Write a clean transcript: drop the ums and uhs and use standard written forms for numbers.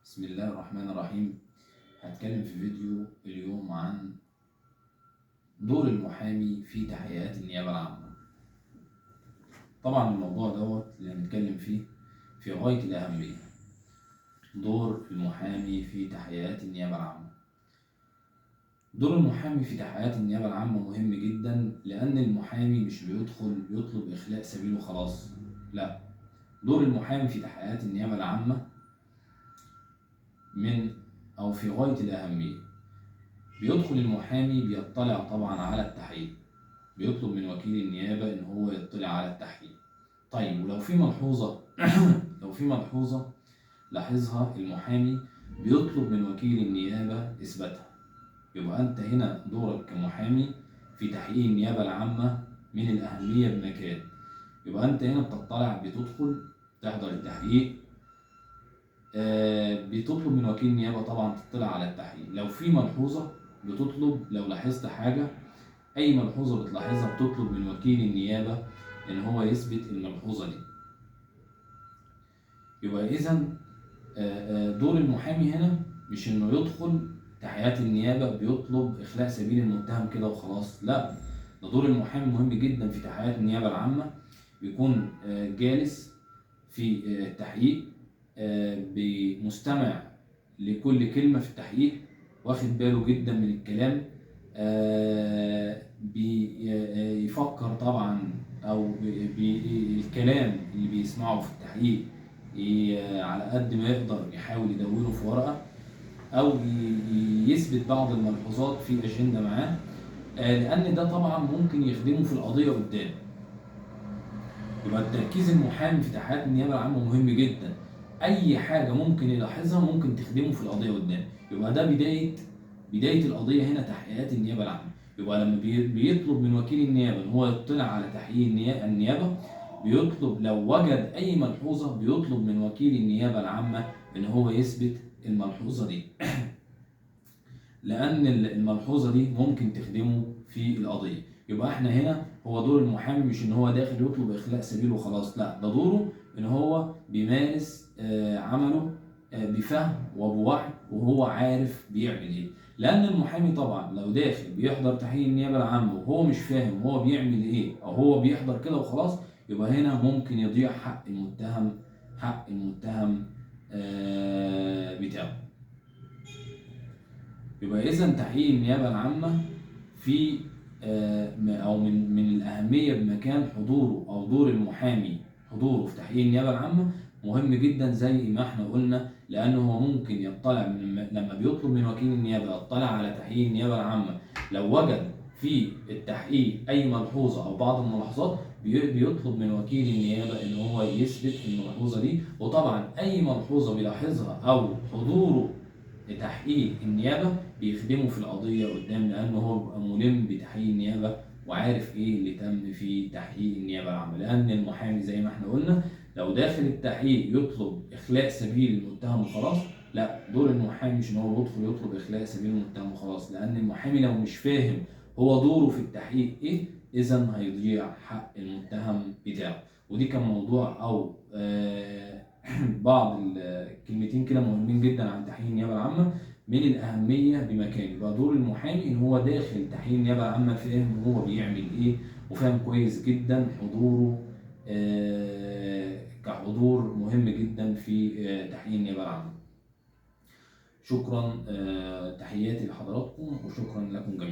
بسم الله الرحمن الرحيم. هتكلم في فيديو اليوم عن دور المحامي في تحقيقات النيابة العامة. طبعا الموضوع اللي هنتكلم فيه في غاية الأهمية. دور المحامي في تحقيقات النيابة العامة. دور المحامي في تحقيقات النيابة العامة مهم جدا، لأن المحامي مش بيدخل يطلب إخلاء سبيل وخلاص، لا. دور المحامي في تحقيقات النيابة العامة في غاية الأهمية. بيدخل المحامي بيطلع طبعا على التحقيق، بيطلب من وكيل النيابة إن هو يطلع على التحقيق. طيب ولو في ملحوظة لو في ملحوظة لاحظها المحامي، بيطلب من وكيل النيابة إثباتها. يبقى أنت هنا دورك كمحامي في تحقيق النيابة العامة من الأهمية بمكان. يبقى أنت هنا بتطلع، بتدخل تحضر التحقيق، بتطلب من وكيل النيابة طبعا تطلع على التحقيق. لو في ملحوظة بتطلب، لو لاحظت حاجة، أي ملحوظة بتلاحظها بتطلب من وكيل النيابة إن هو يثبت الملحوظة دي. يبقى إذا دور المحامي هنا مش إنه يدخل تحقيقات النيابة بيطلب إخلاء سبيل المتهم كده وخلاص، لا. ده دور المحامي مهم جدا في تحقيقات النيابة العامة. بيكون جالس في التحقيق، بمستمع لكل كلمة في التحقيق، واخد باله جدا من الكلام، بيفكر طبعا، أو الكلام اللي بيسمعه في التحقيق على قد ما يقدر يحاول يدونه في ورقة، أو يثبت بعض الملحوظات في أجندة معاه، لأن ده طبعا ممكن يخدمه في القضية قدام. يبقى التركيز المحامي في تحقيقات النيابة العامة مهم جدا. أي حاجة ممكن يلاحظها ممكن تخدمه في القضية قدام. يبقى ده بداية القضية هنا تحقيقات النيابة العامة. يبقى لما بيطلب من وكيل النيابة إن هو يطلع على تحقيق النيابة، بيطلب لو وجد أي ملحوظة بيطلب من وكيل النيابة العامة إن هو يثبت الملحوظة دي. لأن الملحوظة دي ممكن تخدمه في القضية. يبقى احنا هنا هو دور المحامي مش ان هو داخل يطلب اخلاء سبيل وخلاص، لا. ده دوره ان هو بيمارس عمله بفهم وبوعي، وهو عارف بيعمل ايه. لان المحامي طبعا لو داخل بيحضر تحقيق النيابه العامه وهو مش فاهم هو بيعمل ايه، او هو بيحضر كده وخلاص، يبقى هنا ممكن يضيع حق المتهم بتاعه. يبقى إذا تحقيق النيابة العامة في أو من الأهمية بمكان حضوره، أو دور المحامي حضوره في تحقيق النيابة العامة مهم جدا زي ما احنا قلنا. لأنه هو ممكن يطلع لما بيطلب من وكيل النيابة يطلع على تحقيق النيابة العامة، لو وجد في التحقيق أي ملحوظة أو بعض الملاحظات بيطلب من وكيل النيابة إن هو يثبت الملحوظة دي. وطبعا أي ملحوظة بيلاحظها أو حضوره لتحقيق النيابة بيخدمه في القضية قدام، لأنه هو بيبقى ملم بتحقيق النيابة وعارف إيه اللي تم في تحقيق النيابة العامة. لأن المحامي زي ما إحنا قلنا لو داخل التحقيق يطلب إخلاء سبيل المتهم وخلاص، لا. دور المحامي مش إن هو يدخل يطلب إخلاء سبيل المتهم وخلاص، لأن المحامي لو مش فاهم هو دوره في التحقيق إيه، إذا هيضيع حق المتهم بتاعه. ودي كان موضوع أو بعض الكلمتين كده مهمين جدا عن تحقيق النيابة العامة من الأهمية بمكان. يبقى دور المحامي إن هو داخل تحقيق النيابة العامة فاهم هو بيعمل إيه، وفاهم كويس جدا حضوره كحضور مهم جدا في تحقيق النيابة العامة. شكرا، تحياتي لحضراتكم وشكرا لكم جميعا.